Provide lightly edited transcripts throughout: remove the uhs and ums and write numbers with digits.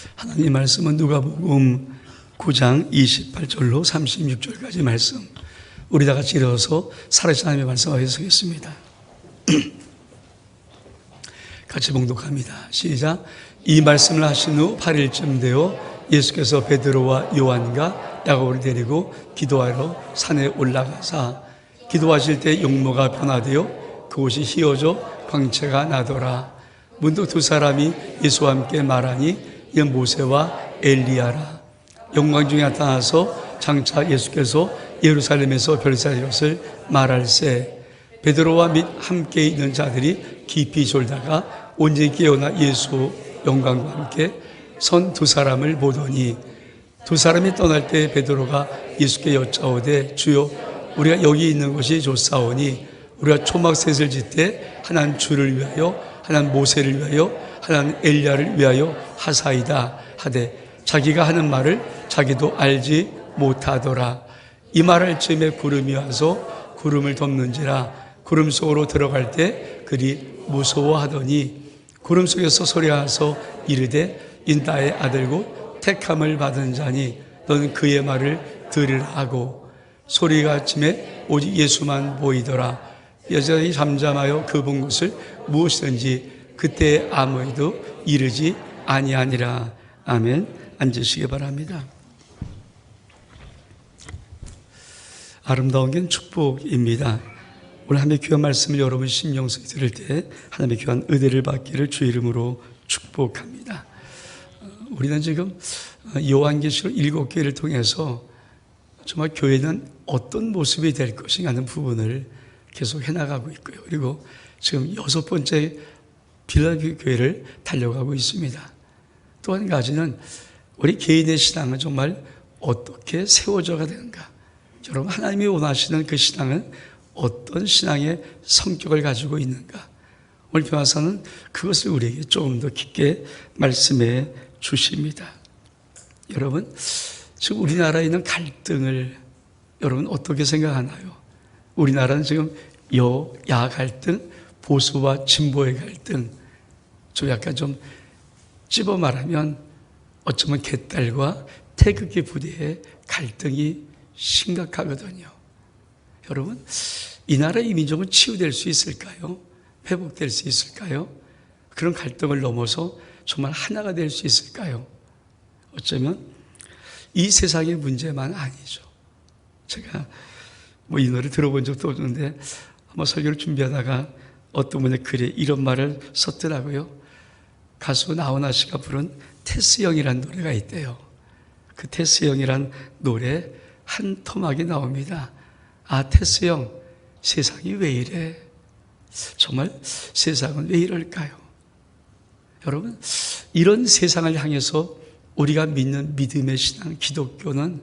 하나님 말씀은 누가복음 9장 28절로 36절까지 말씀, 우리 다 같이 일어서 살아계신 하나님의 말씀을 해석했습니다. 같이 봉독합니다. 시작. 이 말씀을 하신 후 8일쯤 되어 예수께서 베드로와 요한과 야고보를 데리고 기도하러 산에 올라가사 기도하실 때 용모가 변화되어 그곳이 희어져 광채가 나더라. 문득 두 사람이 예수와 함께 말하니 이는 모세와 엘리야라. 영광 중에 나타나서 장차 예수께서 예루살렘에서 별세할 것을 말할세. 베드로와 및 함께 있는 자들이 깊이 졸다가 온전히 깨어나 예수 영광과 함께 선 두 사람을 보더니 두 사람이 떠날 때 베드로가 예수께 여짜오되 주여 우리가 여기 있는 것이 좋사오니 우리가 초막셋을 짓되 하나는 주를 위하여 하나는 모세를 위하여 하나는 엘리야를 위하여 하사이다 하되 자기가 하는 말을 자기도 알지 못하더라. 이 말할 즈음에 구름이 와서 구름을 덮는지라. 구름 속으로 들어갈 때 그리 무서워하더니 구름 속에서 소리가 와서 이르되 인다의 아들고 택함을 받은 자니 너는 그의 말을 들으라 하고 소리가 침에 오직 예수만 보이더라. 여자들이 잠잠하여 그 본 것을 무엇이든지 그때 아무에도 이르지 아니하니라. 아멘. 앉으시기 바랍니다. 아름다운 게 축복입니다. 오늘 하나님의 귀한 말씀을 여러분 심령속에 들을 때 하나님의 귀한 은혜를 받기를 주 이름으로 축복합니다. 우리는 지금 요한계시록 7개를 통해서 정말 교회는 어떤 모습이 될 것인가 하는 부분을 계속 해나가고 있고요. 그리고 지금 6번째 빌라델피아 교회를 달려가고 있습니다. 또 한 가지는 우리 개인의 신앙은 정말 어떻게 세워져야 되는가. 여러분 하나님이 원하시는 그 신앙은 어떤 신앙의 성격을 가지고 있는가. 오늘 교화사는 그것을 우리에게 조금 더 깊게 말씀해 주십니다. 여러분 지금 우리나라에 있는 갈등을 여러분 어떻게 생각하나요? 우리나라는 지금 여야 갈등, 보수와 진보의 갈등, 좀 약간 좀 찝어 말하면 어쩌면 개딸과 태극기 부대의 갈등이 심각하거든요. 여러분, 이 나라의 민족은 치유될 수 있을까요? 회복될 수 있을까요? 그런 갈등을 넘어서 정말 하나가 될 수 있을까요? 어쩌면 이 세상의 문제만 아니죠. 제가 이 노래 들어본 적도 없는데 한번 설교를 준비하다가 어떤 분의 글에 이런 말을 썼더라고요. 가수 나훈아 씨가 부른 테스 형이라는 노래가 있대요. 그 테스 형이라는 노래 한 토막이 나옵니다. 아, 테스 형, 세상이 왜 이래? 정말 세상은 왜 이럴까요? 여러분, 이런 세상을 향해서 우리가 믿는 믿음의 신앙, 기독교는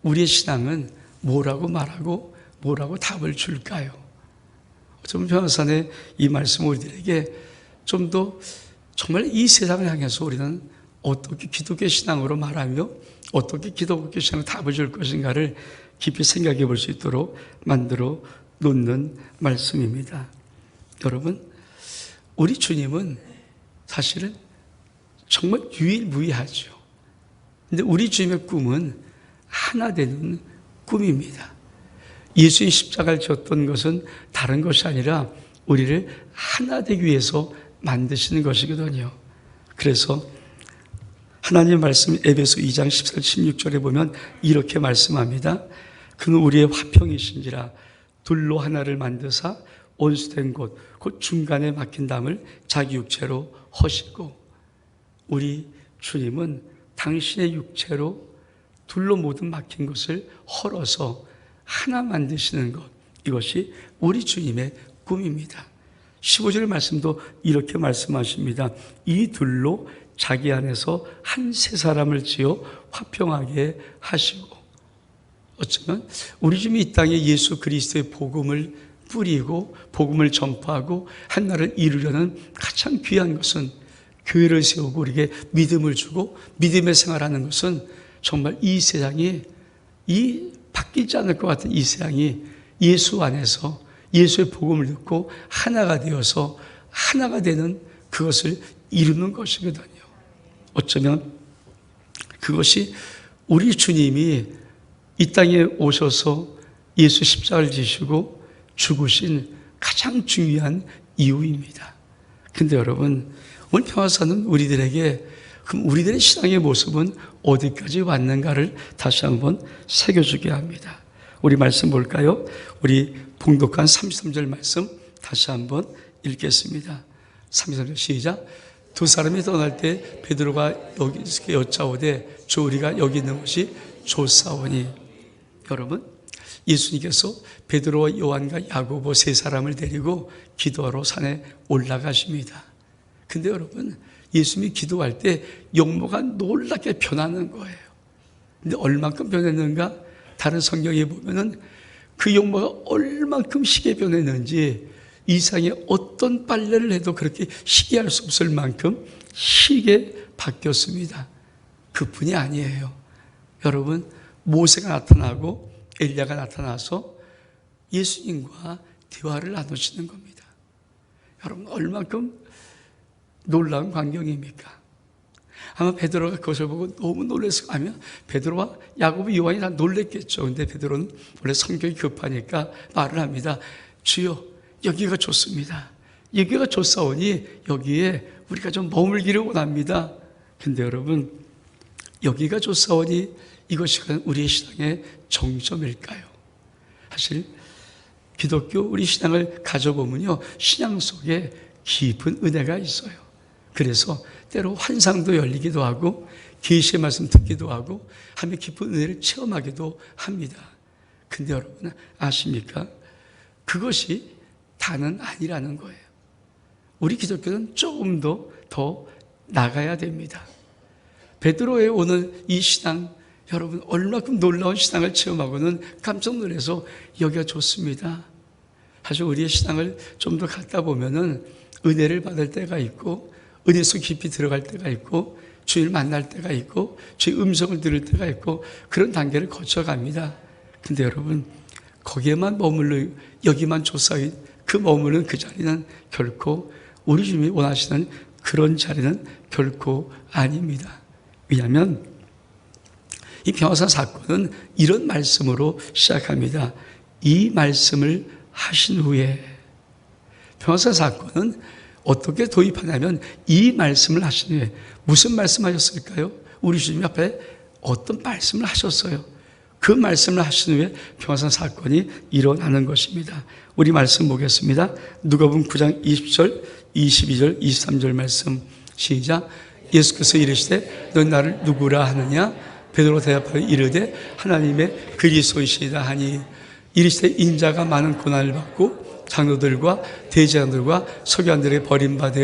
우리의 신앙은 뭐라고 말하고 뭐라고 답을 줄까요? 좀 변호사의 이 말씀 우리들에게 좀 더 정말 이 세상을 향해서 우리는 어떻게 기독교 신앙으로 말하며 어떻게 기독교 신앙으로 답을 줄 것인가를 깊이 생각해 볼 수 있도록 만들어 놓는 말씀입니다. 여러분, 우리 주님은 사실은 정말 유일무이하죠. 근데 우리 주님의 꿈은 하나 되는 꿈입니다. 예수님 십자가를 졌던 것은 다른 것이 아니라 우리를 하나 되기 위해서 만드시는 것이거든요. 그래서 하나님 말씀 에베소 2장 14절 16절에 보면 이렇게 말씀합니다. 그는 우리의 화평이신지라 둘로 하나를 만드사 온수된 곳 곧 중간에 막힌 담을 자기 육체로 허시고. 우리 주님은 당신의 육체로 둘로 모든 막힌 것을 헐어서 하나 만드시는 것, 이것이 우리 주님의 꿈입니다. 15절 말씀도 이렇게 말씀하십니다. 이 둘로 자기 안에서 한 세 사람을 지어 화평하게 하시고. 어쩌면 우리 주님이 이 땅에 예수 그리스도의 복음을 뿌리고 복음을 전파하고 한나라를 이루려는 가장 귀한 것은 교회를 세우고 우리에게 믿음을 주고 믿음의 생활하는 것은 정말 이 세상이 이 바뀌지 않을 것 같은 이 세상이 예수 안에서 예수의 복음을 듣고 하나가 되어서 하나가 되는 그것을 이루는 것이거든요. 어쩌면 그것이 우리 주님이 이 땅에 오셔서 예수 십자가를 지시고 죽으신 가장 중요한 이유입니다. 근데 여러분, 오늘 평화사는 우리들에게 그럼 우리들의 신앙의 모습은 어디까지 왔는가를 다시 한번 새겨주게 합니다. 우리 말씀 볼까요? 우리 봉독한 33절 말씀 다시 한번 읽겠습니다. 33절 시작. 두 사람이 떠날 때 베드로가 여기 여짜오되 주 우리가 여기 있는 것이 좋사오니. 여러분, 예수님께서 베드로와 요한과 야고보 세 사람을 데리고 기도하러 산에 올라가십니다. 근데 여러분, 예수님이 기도할 때 용모가 놀랍게 변하는 거예요. 근데 얼만큼 변했는가? 다른 성경에 보면은 그 용모가 얼만큼 시게 변했는지 이상의 어떤 빨래를 해도 그렇게 시게 할 수 없을 만큼 시게 바뀌었습니다. 그뿐이 아니에요. 여러분, 모세가 나타나고 엘리야가 나타나서 예수님과 대화를 나누시는 겁니다. 여러분, 얼만큼 놀라운 광경입니까? 아마 베드로가 그것을 보고 너무 놀랐을 거면 베드로와 야고보, 요한이 다 놀랬겠죠. 근데 베드로는 원래 성격이 급하니까 말을 합니다. 주여, 여기가 좋습니다. 여기가 좋사오니 여기에 우리가 좀 머물기를 원합니다. 근데 여러분, 여기가 좋사오니 이것이 우리의 신앙의 정점일까요? 사실 기독교 우리 신앙을 가져보면요, 신앙 속에 깊은 은혜가 있어요. 그래서 때로 환상도 열리기도 하고 계시의 말씀 듣기도 하고 하며 깊은 은혜를 체험하기도 합니다. 근데 여러분 아십니까? 그것이 다는 아니라는 거예요. 우리 기독교는 조금 더 나가야 됩니다. 베드로의 오늘 이 신앙, 여러분 얼마큼 놀라운 신앙을 체험하고는 깜짝 놀라서 여기가 좋습니다. 사실 우리의 신앙을 좀 더 갖다 보면은 은혜를 받을 때가 있고 은혜 속 깊이 들어갈 때가 있고 주님을 만날 때가 있고 주의 음성을 들을 때가 있고 그런 단계를 거쳐갑니다. 근데 여러분, 거기에만 머물러 여기만 조사히 그 머무는 그 자리는 결코 우리 주님이 원하시는 그런 자리는 결코 아닙니다. 왜냐하면 이 평화산 사건은 이런 말씀으로 시작합니다. 이 말씀을 하신 후에, 평화산 사건은 어떻게 도입하냐면 이 말씀을 하신 후에, 무슨 말씀하셨을까요? 우리 주님 앞에 어떤 말씀을 하셨어요? 그 말씀을 하신 후에 평화산 사건이 일어나는 것입니다. 우리 말씀 보겠습니다. 누가복음 9장 20절, 22절, 23절 말씀 시작. 예수께서 이르시되 넌 나를 누구라 하느냐? 베드로가 대답하여 이르되 하나님의 그리스도이시다 하니, 이르시되 인자가 많은 고난을 받고 장로들과 대제사장들과 서기관들에게 버림받아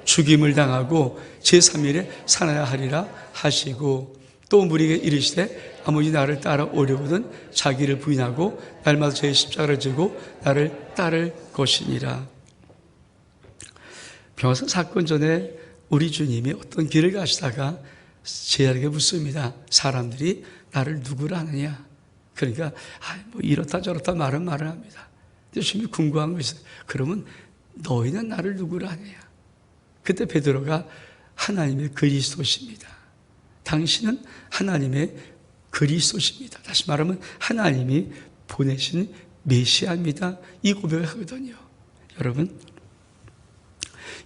죽임을 당하고 제3일에 살아야 하리라 하시고, 또 무리에게 이르시되 아무지 나를 따라오려거든 자기를 부인하고 날마다 제 십자가를 지고 나를 따를 것이니라. 평화산 사건 전에 우리 주님이 어떤 길을 가시다가 제자에게 묻습니다. 사람들이 나를 누구라 하느냐? 그러니까 뭐 이렇다 저렇다 말을 합니다. 주님이 궁금한 것이 있어요. 그러면 너희는 나를 누구라 하느냐? 그때 베드로가 하나님의 그리스도십니다. 당신은 하나님의 그리스도십니다. 다시 말하면 하나님이 보내신 메시아입니다. 이 고백을 하거든요. 여러분,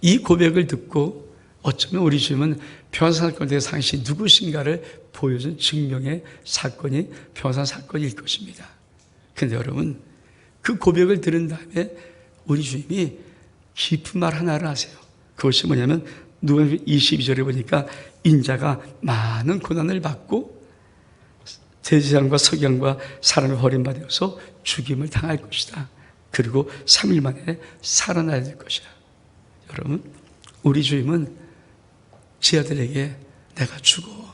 이 고백을 듣고 어쩌면 우리 주님은 평화산 사건에 대해서 당신이 누구신가를 보여준 증명의 사건이 평화산 사건일 것입니다. 그런데 여러분, 그 고백을 들은 다음에 우리 주님이 깊은 말 하나를 하세요. 그것이 뭐냐면 누가복음 22절에 보니까 인자가 많은 고난을 받고 대제사장과 서기관과 사람을 버림받아서 죽임을 당할 것이다. 그리고 3일 만에 살아나야 될 것이야. 여러분, 우리 주님은 제 아들에게 내가 죽어,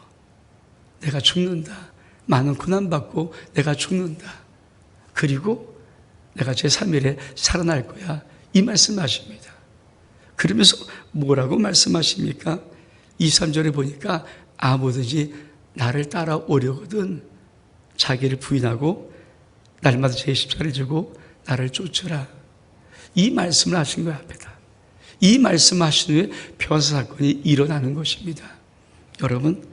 내가 죽는다, 많은 고난받고 내가 죽는다, 그리고 내가 제3일에 살아날 거야, 이 말씀하십니다. 그러면서 뭐라고 말씀하십니까? 23절에 보니까 아무든지 나를 따라오려거든 자기를 부인하고 날마다 제 십자가를 지고 나를 쫓으라. 이 말씀을 하신 거야, 앞에다. 이 말씀하신 후에 평화산 사건이 일어나는 것입니다. 여러분,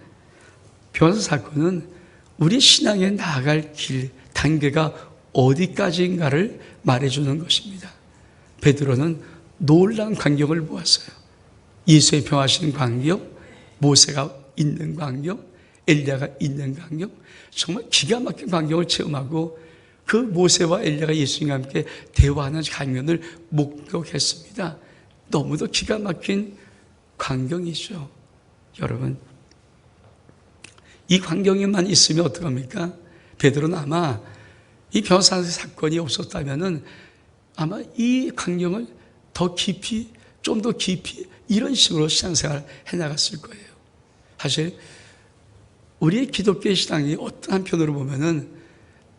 변호사 사건은 우리 신앙에 나아갈 길, 단계가 어디까지인가를 말해주는 것입니다. 베드로는 놀라운 광경을 보았어요. 예수의 병하시는 광경, 모세가 있는 광경, 엘리야가 있는 광경, 정말 기가 막힌 광경을 체험하고 그 모세와 엘리야가 예수님과 함께 대화하는 장면을 목격했습니다. 너무도 기가 막힌 광경이죠. 여러분, 이 광경에만 있으면 어떡합니까? 베드로는 아마 이 변호사 사건이 없었다면 아마 이 광경을 더 깊이, 좀 더 깊이 이런 식으로 신앙생활을 해나갔을 거예요. 사실 우리의 기독교의 신앙이 어떤 한편으로 보면은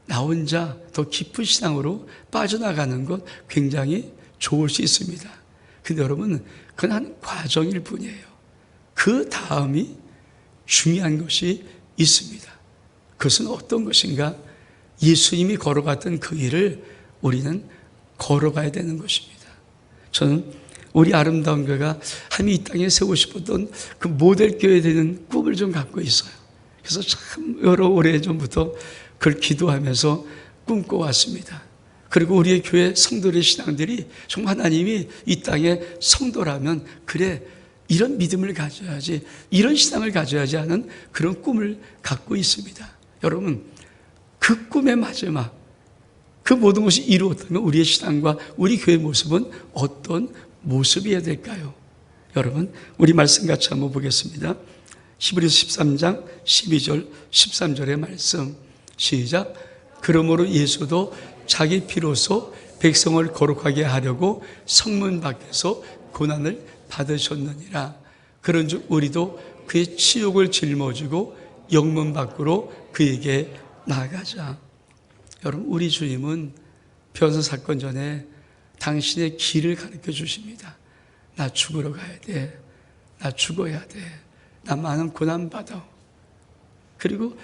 나 혼자 더 깊은 신앙으로 빠져나가는 것 굉장히 좋을 수 있습니다. 근데 여러분, 그건 한 과정일 뿐이에요. 그 다음이 중요한 것이 있습니다. 그것은 어떤 것인가? 예수님이 걸어갔던 그 길을 우리는 걸어가야 되는 것입니다. 저는 우리 아름다운 교회가 하나님이 이 땅에 세우고 싶었던 그 모델 교회에 대한 꿈을 좀 갖고 있어요. 그래서 참 여러 오래 전부터 그걸 기도하면서 꿈꿔왔습니다. 그리고 우리의 교회 성도들의 신앙들이 정말 하나님이 이 땅에 성도라면 그래, 이런 믿음을 가져야지, 이런 신앙을 가져야지 하는 그런 꿈을 갖고 있습니다. 여러분, 그 꿈의 마지막, 그 모든 것이 이루어졌다면 우리의 신앙과 우리 교회의 모습은 어떤 모습이어야 될까요? 여러분, 우리 말씀 같이 한번 보겠습니다. 히브리서 13장 12절 13절의 말씀 시작. 그러므로 예수도 자기 피로서 백성을 거룩하게 하려고 성문 밖에서 고난을 받으셨느니라. 그런즉 우리도 그의 치욕을 짊어지고 영문 밖으로 그에게 나아가자. 여러분, 우리 주님은 변호사 사건 전에 당신의 길을 가르쳐 주십니다. 나 죽으러 가야 돼. 나 죽어야 돼. 나 많은 고난 받아. 그리고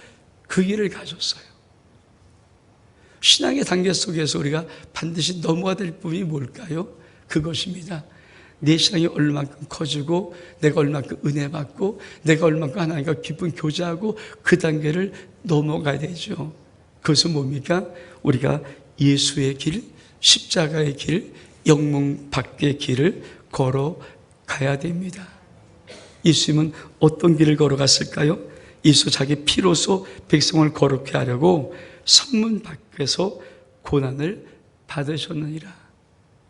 그 길을 가셨어요. 신앙의 단계 속에서 우리가 반드시 넘어야 될 부분이 뭘까요? 그것입니다. 내 신앙이 얼마만큼 커지고 내가 얼마만큼 은혜 받고 내가 얼마만큼 하나님과 깊은 교제하고 그 단계를 넘어가야 되죠. 그것은 뭡니까? 우리가 예수의 길, 십자가의 길, 영문 밖의 길을 걸어가야 됩니다. 예수님은 어떤 길을 걸어갔을까요? 예수 자기 피로서 백성을 거룩해 하려고 성문 밖에서 고난을 받으셨느니라.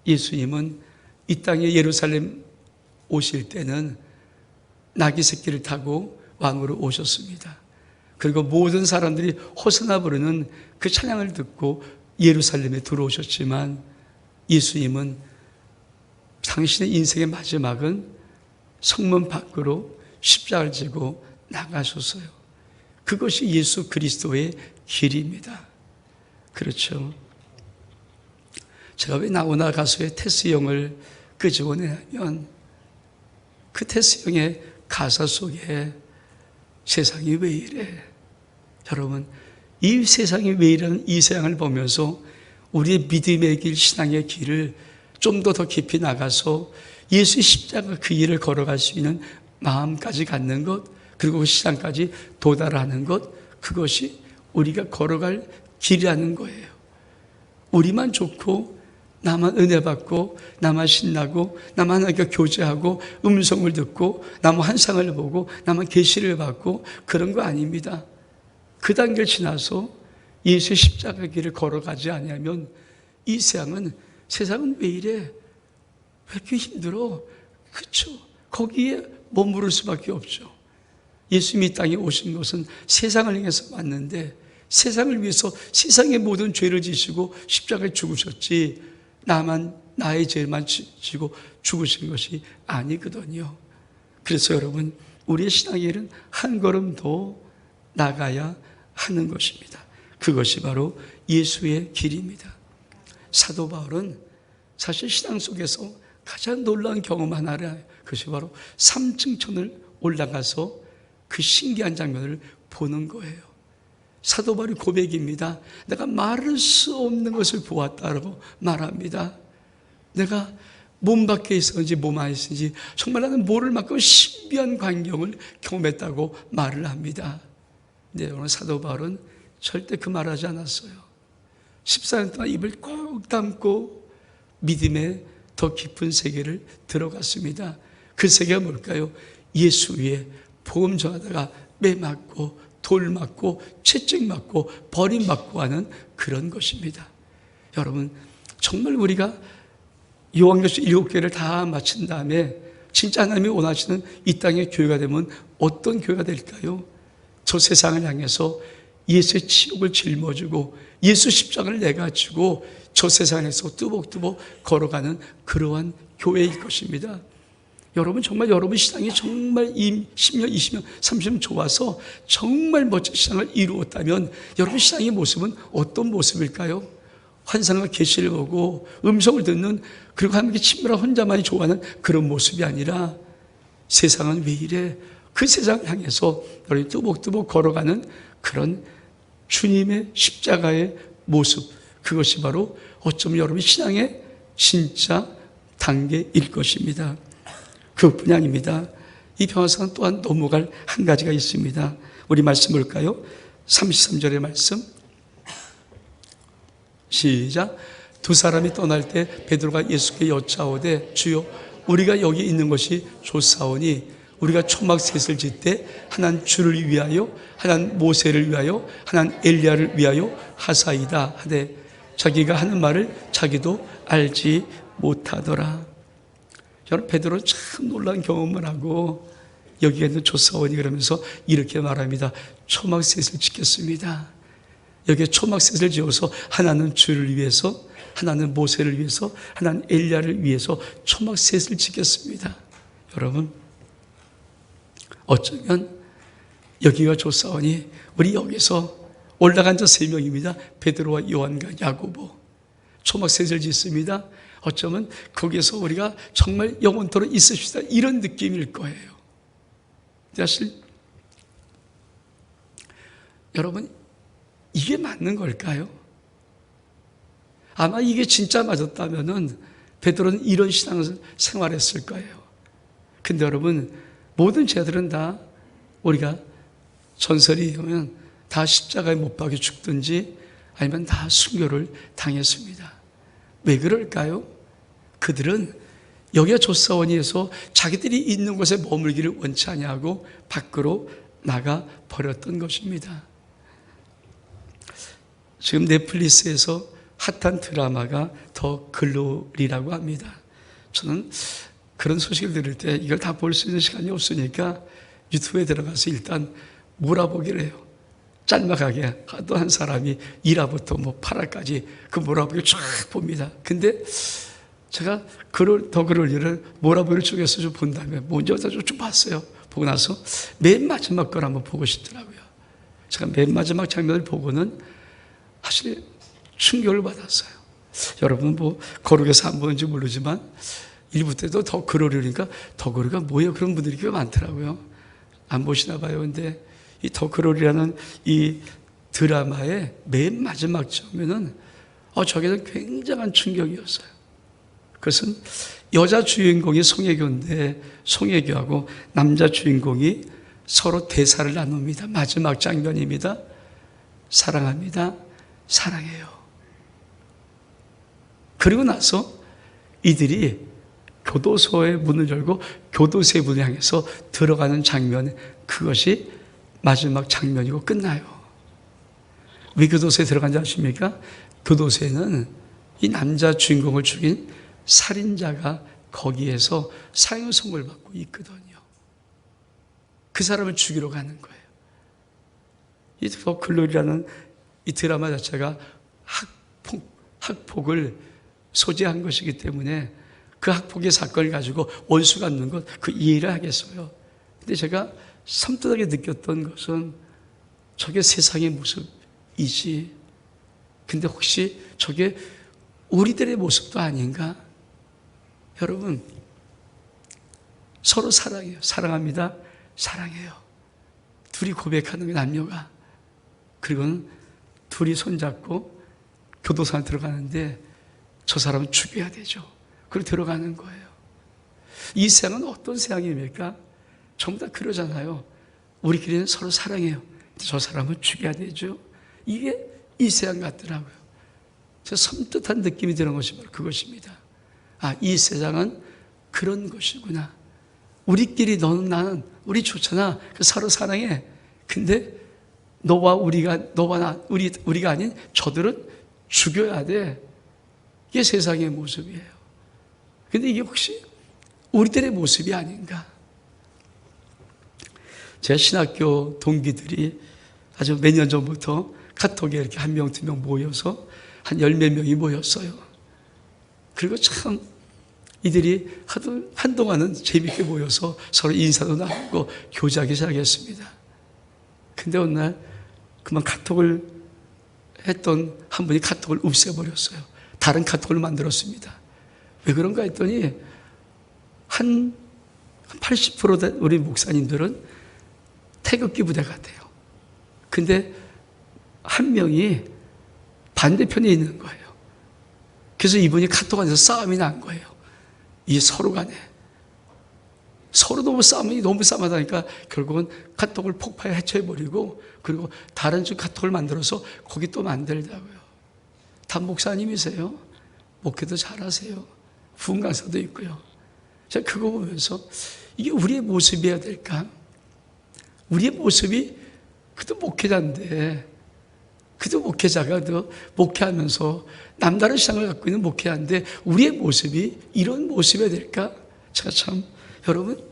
예수님은 이 땅에 예루살렘 오실 때는 나귀 새끼를 타고 왕으로 오셨습니다. 그리고 모든 사람들이 호산나 부르는 그 찬양을 듣고 예루살렘에 들어오셨지만 예수님은 당신의 인생의 마지막은 성문 밖으로 십자가를 지고 나가셨어요. 그것이 예수 그리스도의 길입니다. 그렇죠. 제가 왜 나오나 가수의 테스 형을 끄집어내냐면 그 테스 형의 가사 속에 세상이 왜 이래? 여러분, 이 세상이 왜 이러는 이 세상을 보면서 우리의 믿음의 길, 신앙의 길을 좀 더 깊이 나가서 예수의 십자가 그 길을 걸어갈 수 있는 마음까지 갖는 것, 그리고 그 시간까지 도달하는 것, 그것이 우리가 걸어갈 길이라는 거예요. 우리만 좋고 나만 은혜 받고 나만 신나고 나만 하나님과 교제하고 음성을 듣고 나만 환상을 보고 나만 계시를 받고 그런 거 아닙니다. 그 단계를 지나서 예수의 십자가 길을 걸어가지 않으면 이 세상은 왜 이래? 왜 이렇게 힘들어? 그렇죠. 거기에 머무를 수밖에 없죠. 예수님이 이 땅에 오신 것은 세상을 향해서 왔는데 세상을 위해서 세상의 모든 죄를 지시고 십자가에 죽으셨지 나의 죄만 지고 죽으신 것이 아니거든요. 그래서 여러분, 우리의 신앙의 길은 한 걸음 더 나가야 하는 것입니다. 그것이 바로 예수의 길입니다. 사도 바울은 사실 신앙 속에서 가장 놀라운 경험 하나를 해요. 그것이 바로 3층천을 올라가서 그 신기한 장면을 보는 거예요. 사도 바울의 고백입니다. 내가 말할 수 없는 것을 보았다라고 말합니다. 내가 몸 밖에 있었는지 몸 안에 있었는지 정말 나는 모를 만큼 신비한 광경을 경험했다고 말을 합니다. 근데 오늘 사도 바울은 절대 그 말하지 않았어요. 14년 동안 입을 꼭 담고 믿음의 더 깊은 세계를 들어갔습니다. 그 세계가 뭘까요? 예수 위에 복음 전하다가 매 맞고 돌 맞고 채찍 맞고 버림받고 하는 그런 것입니다. 여러분, 정말 우리가 요한계시록 7개를 다 마친 다음에 진짜 하나님이 원하시는 이 땅의 교회가 되면 어떤 교회가 될까요? 저 세상을 향해서 예수의 치욕을 짊어지고 예수 십자가를 내가지고 저 세상에서 뚜벅뚜벅 걸어가는 그러한 교회일 것입니다. 여러분, 정말 여러분 신앙이 정말 10년, 20년, 30년 좋아서 정말 멋진 신앙을 이루었다면 여러분 신앙의 모습은 어떤 모습일까요? 환상과 계시를 보고 음성을 듣는, 그리고 하나님께 친밀한 혼자만이 좋아하는 그런 모습이 아니라 세상은 왜 이래? 그 세상을 향해서 여러분이 뚜벅뚜벅 걸어가는 그런 주님의 십자가의 모습, 그것이 바로 어쩌면 여러분 신앙의 진짜 단계일 것입니다. 그것뿐이 아닙니다. 이 평화사는 또한 넘어갈 한 가지가 있습니다. 우리 말씀 볼까요? 33절의 말씀 시작. 두 사람이 떠날 때 베드로가 예수께 여짜오되 주여 우리가 여기 있는 것이 좋사오니 우리가 초막 셋을 짓되 하나는 주를 위하여 하나는 모세를 위하여 하나는 엘리야를 위하여 하사이다 하되 자기가 하는 말을 자기도 알지 못하더라. 여러분, 베드로는 참 놀라운 경험을 하고 여기에 있는 조사원이 그러면서 이렇게 말합니다. 초막 셋을 짓겠습니다. 여기에 초막 셋을 지어서 하나는 주를 위해서, 하나는 모세를 위해서, 하나는 엘리야를 위해서 초막 셋을 짓겠습니다. 여러분, 어쩌면 여기가 조사원이 우리 여기서 올라간 자 3명입니다. 베드로와 요한과 야고보. 초막 셋을 짓습니다. 어쩌면 거기에서 우리가 정말 영원토록 있읍시다, 이런 느낌일 거예요. 사실 여러분, 이게 맞는 걸까요? 아마 이게 진짜 맞았다면은 베드로는 이런 신앙을 생활했을 거예요. 근데 여러분, 모든 죄들은 다 우리가 전설이 보면 다 십자가에 못 박혀 죽든지 아니면 다 순교를 당했습니다. 왜 그럴까요? 그들은 여기가 조사원이어서 자기들이 있는 곳에 머물기를 원치 아니하고 밖으로 나가 버렸던 것입니다. 지금 넷플릭스에서 핫한 드라마가 더 글로리라고 합니다. 저는 그런 소식을 들을 때 이걸 다 볼 수 있는 시간이 없으니까 유튜브에 들어가서 일단 몰아보기를 해요. 짤막하게 또 한 사람이 1화부터 8화까지 그 몰아보기를 쫙 봅니다. 근데 제가 더 글로리를 몰아보기를 쪽에서 좀 본 다음에 먼저 쭉 봤어요. 보고 나서 맨 마지막 걸 한번 보고 싶더라고요. 제가 맨 마지막 장면을 보고는 사실 충격을 받았어요. 여러분 거룩에서 안 보는지 모르지만 1부 때도 더 글로리니까 더 글로리가 뭐예요? 그런 분들이 꽤 많더라고요. 안 보시나 봐요. 근데 이 더 글로리라는 이 드라마의 맨 마지막 장면은 저게는 굉장한 충격이었어요. 그것은 여자 주인공이 송혜교인데 송혜교하고 남자 주인공이 서로 대사를 나눕니다. 마지막 장면입니다. 사랑합니다. 사랑해요. 그리고 나서 이들이 교도소의 문을 열고 교도소의 문을 향해서 들어가는 장면, 그것이 마지막 장면이고 끝나요. 왜 교도소에 들어간지 아십니까? 교도소에는 이 남자 주인공을 죽인 살인자가 거기에서 사형 선고를 받고 있거든요. 그 사람을 죽이러 가는 거예요. 이 더 글로리라는 이 드라마 자체가 학폭을 소재한 것이기 때문에 그 학폭의 사건을 가지고 원수 갚는 것, 그 이해를 하겠어요. 근데 제가 섬뜩하게 느꼈던 것은 저게 세상의 모습이지. 근데 혹시 저게 우리들의 모습도 아닌가? 여러분, 서로 사랑해요. 사랑합니다. 사랑해요. 둘이 고백하는 게 남녀가. 그리고는 둘이 손잡고 교도소 안에 들어가는데 저 사람은 죽여야 되죠. 그리고 들어가는 거예요. 이 세상은 어떤 세상입니까? 전부 다 그러잖아요. 우리끼리는 서로 사랑해요. 저 사람은 죽여야 되죠. 이게 이 세상 같더라고요. 저 섬뜩한 느낌이 드는 것이 바로 그것입니다. 아, 이 세상은 그런 것이구나. 우리끼리 너는 나는 우리 좋잖아. 서로 사랑해. 근데 너와 나 우리가 아닌 저들은 죽여야 돼. 이게 세상의 모습이에요. 근데 이게 혹시 우리들의 모습이 아닌가? 제 신학교 동기들이 아주 몇 년 전부터 카톡에 이렇게 한 명, 두 명 모여서 한 열 몇 명이 모였어요. 그리고 참 이들이 한동안은 재밌게 모여서 서로 인사도 나누고 교제하기 시작했습니다. 근데 어느 날 그만 카톡을 했던 한 분이 카톡을 없애버렸어요. 다른 카톡을 만들었습니다. 왜 그런가 했더니 한 80% 우리 목사님들은 태극기 부대 같아요. 근데 한 명이 반대편에 있는 거예요. 그래서 이분이 카톡 안에서 싸움이 난 거예요. 이 서로 간에. 서로 너무 싸움하다니까 결국은 카톡을 폭파해 해체해버리고 그리고 다른 쪽 카톡을 만들어서 거기 또 만들다고요. 다 목사님이세요. 목회도 잘하세요. 부흥 강사도 있고요. 제가 그거 보면서 이게 우리의 모습이어야 될까? 우리의 모습이 그도 목회자인데 그도 목회자가 목회하면서 남다른 신앙을 갖고 있는 목회자인데 우리의 모습이 이런 모습이어야 될까? 제가 참 여러분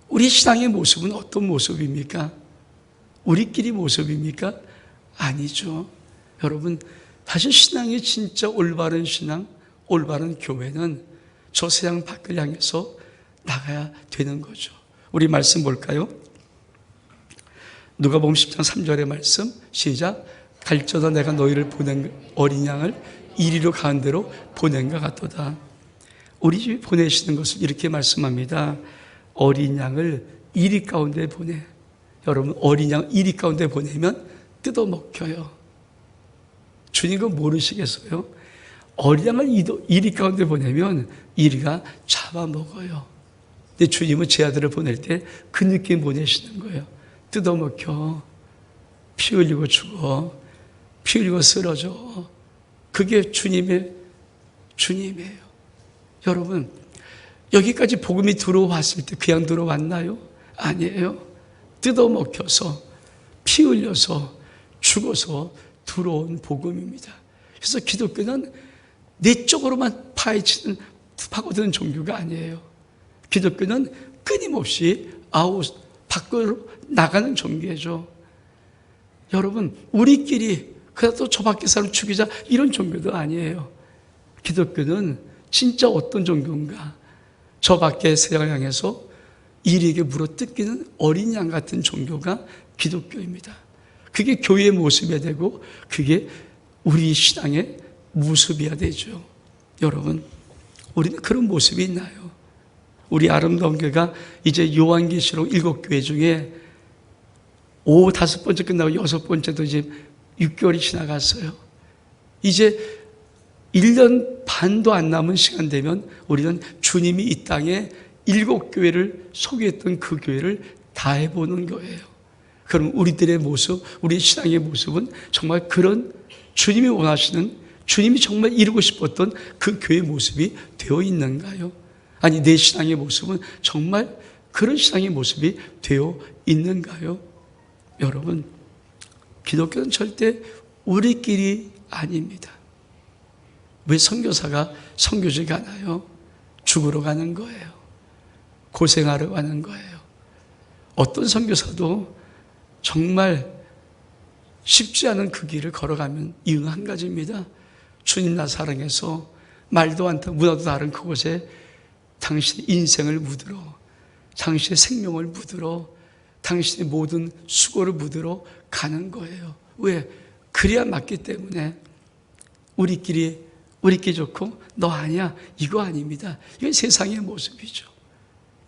우리 신앙의 모습은 어떤 모습입니까? 우리끼리 모습입니까? 아니죠. 여러분 사실 신앙이 진짜 올바른 신앙, 올바른 교회는 저 세상 밖을 향해서 나가야 되는 거죠. 우리 말씀 볼까요? 누가복음 10장 3절의 말씀 시작. 갈저다 내가 너희를 보낸 어린 양을 이리로 가는 대로 보낸 것 같도다. 우리 집에 보내시는 것을 이렇게 말씀합니다. 어린 양을 이리 가운데 보내. 여러분 어린 양 이리 가운데 보내면 뜯어먹혀요. 주님 그거 모르시겠어요? 어린 양을 이리 가운데 보내면 이리가 잡아먹어요. 근데 주님은 제 아들을 보낼 때 그 느낌 보내시는 거예요. 뜯어먹혀. 피 흘리고 죽어. 피 흘리고 쓰러져. 그게 주님이에요. 여러분 여기까지 복음이 들어왔을 때 그냥 들어왔나요? 아니에요. 뜯어먹혀서 피 흘려서 죽어서 들어온 복음입니다. 그래서 기독교는 내적으로만 파고드는 종교가 아니에요. 기독교는 끊임없이 밖으로 나가는 종교죠. 여러분 우리끼리 그래도 저 밖에 사람 죽이자 이런 종교도 아니에요. 기독교는 진짜 어떤 종교인가? 저 밖에 세상을 향해서 이리에게 물어뜯기는 어린 양 같은 종교가 기독교입니다. 그게 교회의 모습이어야 되고 그게 우리 신앙의 모습이어야 되죠. 여러분 우리는 그런 모습이 있나요? 우리 아름다운 교회가 이제 요한계시록 7교회 중에 5번째 끝나고 6번째도 이제 6개월이 지나갔어요. 이제 1년 반도 안 남은 시간 되면 우리는 주님이 이 땅에 7교회를 소개했던 그 교회를 다 해보는 거예요. 그럼 우리들의 모습, 우리 신앙의 모습은 정말 그런 주님이 원하시는, 주님이 정말 이루고 싶었던 그 교회의 모습이 되어 있는가요? 아니 내 신앙의 모습은 정말 그런 신앙의 모습이 되어 있는가요? 여러분 기독교는 절대 우리끼리 아닙니다. 왜 선교사가 선교지가 않아요? 죽으러 가는 거예요. 고생하러 가는 거예요. 어떤 선교사도 정말 쉽지 않은 그 길을 걸어가면 이유는 한 가지입니다. 주님 나 사랑해서 말도 안 통하는 문화도 다른 그곳에 당신의 인생을 묻으러, 당신의 생명을 묻으러, 당신의 모든 수고를 묻으러 가는 거예요. 왜? 그래야 맞기 때문에. 우리끼리 좋고 너 아니야 이거 아닙니다. 이건 세상의 모습이죠.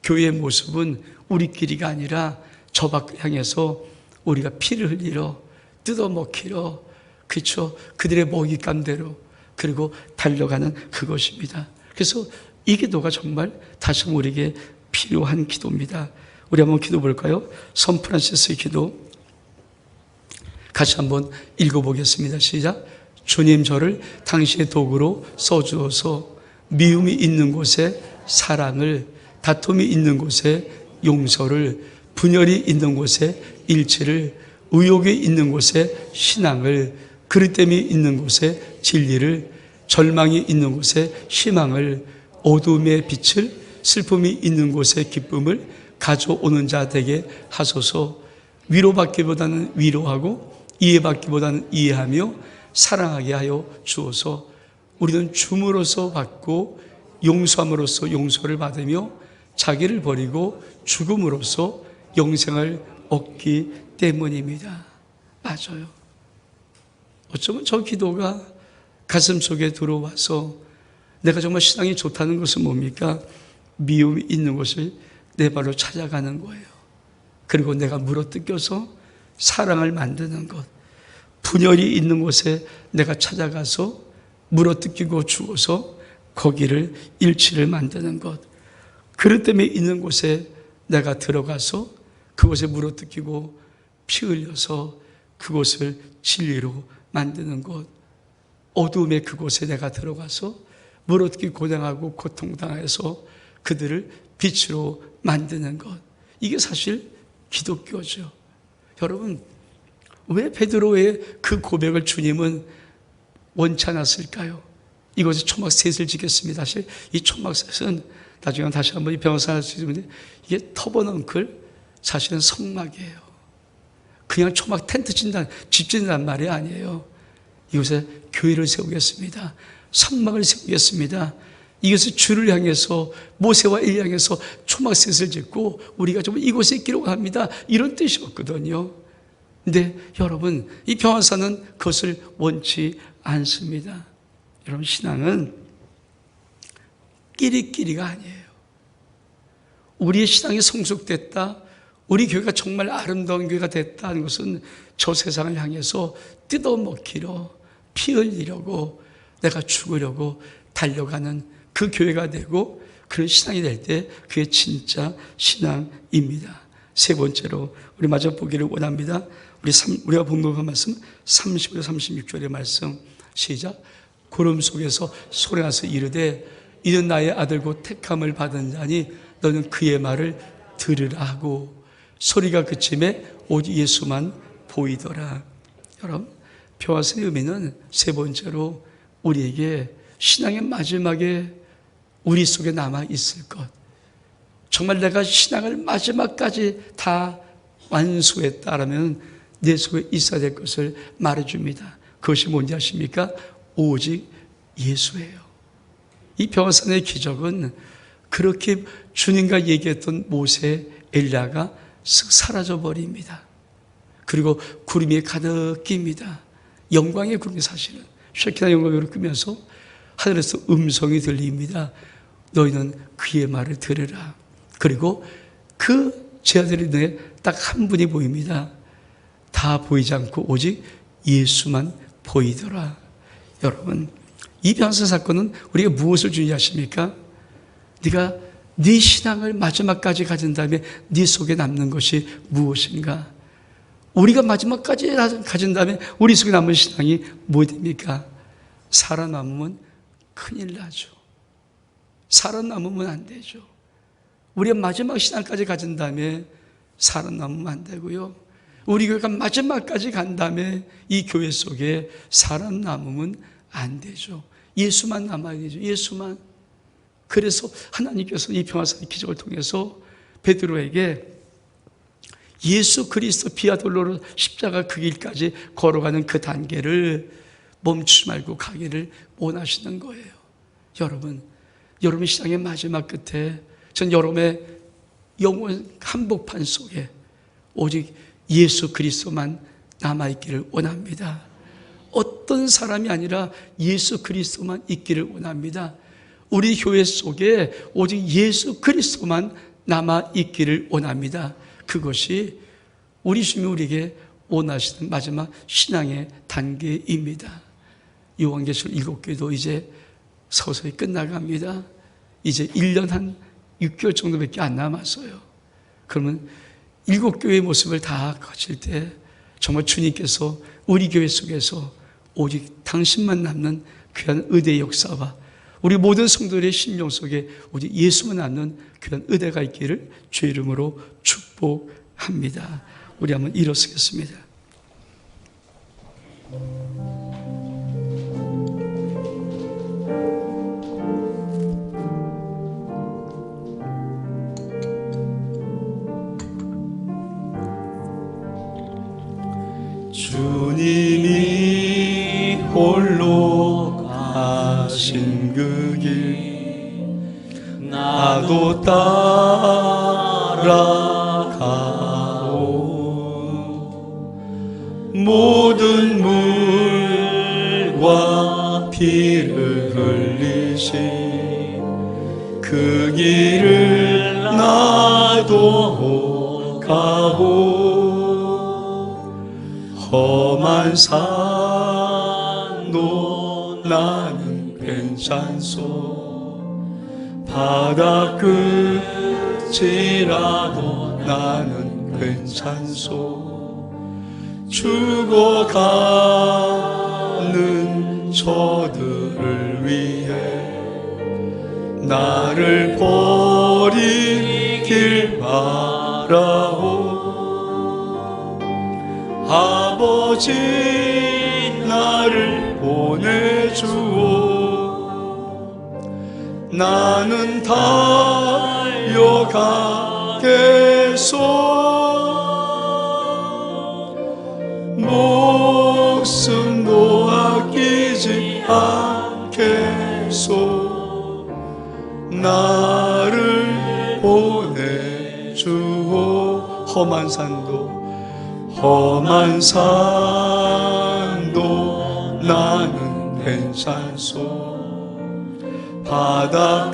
교회의 모습은 우리끼리가 아니라 저 밖을 향해서 우리가 피를 흘리러 뜯어먹히러 그렇죠. 그들의 먹잇감대로 그리고 달려가는 그것입니다. 그래서 이 기도가 정말 다시 한번 우리에게 필요한 기도입니다. 우리 한번 기도 볼까요? 선 프란시스의 기도. 같이 한번 읽어보겠습니다. 시작. 주님, 저를 당신의 도구로 써주어서 미움이 있는 곳에 사랑을, 다툼이 있는 곳에 용서를, 분열이 있는 곳에 일치를, 의욕이 있는 곳에 신앙을, 그릇됨이 있는 곳에 진리를, 절망이 있는 곳에 희망을, 어둠의 빛을, 슬픔이 있는 곳에 기쁨을 가져오는 자 되게 하소서. 위로받기보다는 위로하고 이해받기보다는 이해하며 사랑하게 하여 주어서 우리는 줌으로써 받고 용서함으로써 용서를 받으며 자기를 버리고 죽음으로써 영생을 얻기 때문입니다. 맞아요. 어쩌면 저 기도가 가슴 속에 들어와서 내가 정말 신앙이 좋다는 것은 뭡니까? 미움이 있는 곳을 내 발로 찾아가는 거예요. 그리고 내가 물어뜯겨서 사랑을 만드는 것, 분열이 있는 곳에 내가 찾아가서 물어뜯기고 죽어서 거기를 일치를 만드는 것, 그릇됨이 있는 곳에 내가 들어가서 그곳에 물어뜯기고 피 흘려서 그곳을 진리로 만드는 것, 어둠의 그곳에 내가 들어가서 물어뜯기 고생하고 고통당해서 그들을 빛으로 만드는 것, 이게 사실 기독교죠. 여러분, 왜 베드로의 그 고백을 주님은 원치 않았을까요? 이곳에 초막셋을 짓겠습니다. 사실 이 초막셋은 나중에 다시 한번 이 변호사 할 수 있는데 이게 터버넌클, 사실은 성막이에요. 그냥 초막 텐트 짓는다, 집 짓는단 말이 아니에요. 이곳에 교회를 세우겠습니다. 성막을 세우겠습니다. 이것을 주를 향해서, 모세와 엘리야를 향해서 초막셋을 짓고 우리가 좀 이곳에 있기로 합니다. 이런 뜻이었거든요. 근데 여러분, 이 변호사는 그것을 원치 않습니다. 여러분, 신앙은 끼리끼리가 아니에요. 우리의 신앙이 성숙됐다, 우리 교회가 정말 아름다운 교회가 됐다는 것은 저 세상을 향해서 뜯어먹기로, 피 흘리려고, 내가 죽으려고 달려가는 그 교회가 되고 그런 신앙이 될 때 그게 진짜 신앙입니다. 세 번째로 우리 마저 보기를 원합니다. 우리가 봉독한 말씀 35절 36절의 말씀 시작. 구름 속에서 소리나서 이르되 이는 나의 아들고 택함을 받은 자니 너는 그의 말을 들으라 하고 소리가 그침에 오직 예수만 보이더라. 여러분, 표화서의 의미는 세 번째로 우리에게 신앙의 마지막에 우리 속에 남아 있을 것, 정말 내가 신앙을 마지막까지 다 완수했다라면 내 속에 있어야 될 것을 말해줍니다. 그것이 뭔지 아십니까? 오직 예수예요. 이 변호사의 기적은 그렇게 주님과 얘기했던 모세, 엘리야가 쓱 사라져버립니다. 그리고 구름이 가득 낍니다. 영광의 구름이, 사실은 쉐키나 영광으로 끄면서 하늘에서 음성이 들립니다. 너희는 그의 말을 들으라. 그리고 그 제자들의 눈에 딱 한 분이 보입니다. 다 보이지 않고 오직 예수만 보이더라. 여러분, 이 변호사 사건은 우리가 무엇을 주는지 아십니까? 네가 네 신앙을 마지막까지 가진 다음에 네 속에 남는 것이 무엇인가? 우리가 마지막까지 가진 다음에 우리 속에 남은 신앙이 무엇입니까? 살아남으면 큰일 나죠. 살아남으면 안 되죠. 우리가 마지막 신앙까지 가진 다음에 살아남으면 안 되고요. 우리 교회가 마지막까지 간 다음에 이 교회 속에 살아남으면 안 되죠. 예수만 남아야 되죠. 예수만. 그래서 하나님께서 이 평화사의 기적을 통해서 베드로에게 예수 그리스도 비아돌로로 십자가 그 길까지 걸어가는 그 단계를 멈추지 말고 가기를 원하시는 거예요. 여러분 신앙의 마지막 끝에 전 여러분의 영원 한복판 속에 오직 예수 그리스도만 남아있기를 원합니다. 어떤 사람이 아니라 예수 그리스도만 있기를 원합니다. 우리 교회 속에 오직 예수 그리스도만 남아있기를 원합니다. 그것이 우리 주님이 우리에게 원하시는 마지막 신앙의 단계입니다. 요한계시록 7개도 이제 서서히 끝나갑니다. 이제 1년 한 6개월 정도밖에 안 남았어요. 그러면 7교회의 모습을 다 거칠 때 정말 주님께서 우리 교회 속에서 오직 당신만 남는 귀한 의대의 역사와 우리 모든 성도들의 심령 속에 오직 예수만 남는 귀한 의대가 있기를 주의 이름으로 축복합니다. 우리 한번 일어서겠습니다. 주님이 홀로 가신 그 길 나도 따라가오. 모든 물과 피를 흘리신 그 길을 나도 가오. 험한 산도 나는 괜찮소. 바다 끝이라도 나는 괜찮소. 죽어가는 저들을 위해 나를 버리길 바라오. 아버지 나를 보내주오. 나는 달려가겠소. 목숨도 아끼지 않겠소. 나를 보내주오. 험한 산도 나는 괜찮소. 바다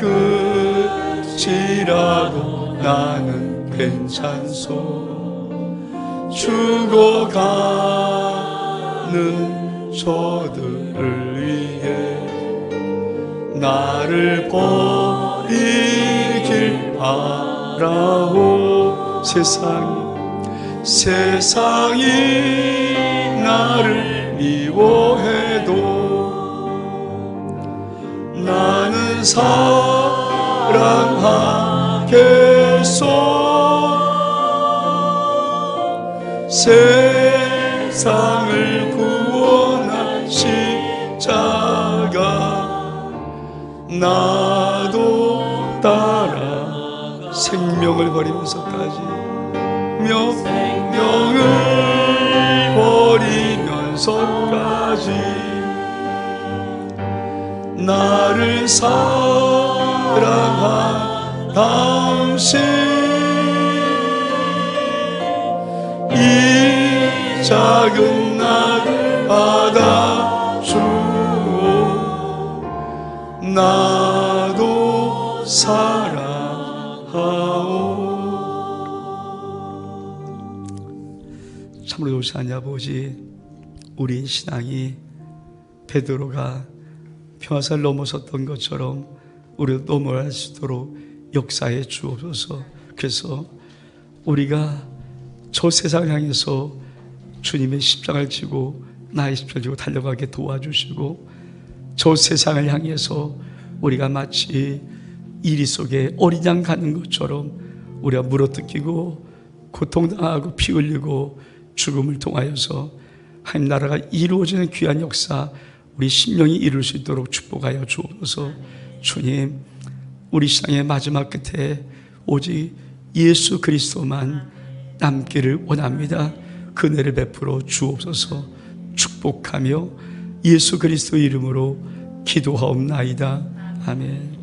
끝이라도 나는 괜찮소. 죽어가는 저들을 위해 나를 버리길 바라오. 세상이 나를 미워해도 나는 사랑하겠소. 세상을 구원한 십자가 나도 따라 생명을 버리면서까지 생명을 버리면서까지 나를 사랑한 당신 이 작은 나를 받아주오. 나도 사랑하오. 참으로 좋으신 아버지, 우리 신앙이 베드로가 평화산을 넘어섰던 것처럼 우리도 넘어갈 수 있도록 역사해 주옵소서. 그래서 우리가 저 세상을 향해서 주님의 십자가를 지고 나의 십자가를 지고 달려가게 도와주시고, 저 세상을 향해서 우리가 마치 이리 속에 어린 양 가는 것처럼 우리가 물어뜯기고 고통당하고 피 흘리고 죽음을 통하여서 하나님 나라가 이루어지는 귀한 역사, 우리 심령이 이룰 수 있도록 축복하여 주옵소서. 주님, 우리 신앙의 마지막 끝에 오직 예수 그리스도만 남기를 원합니다. 그 은혜를 베풀어 주옵소서. 축복하며 예수 그리스도 이름으로 기도하옵나이다. 아멘.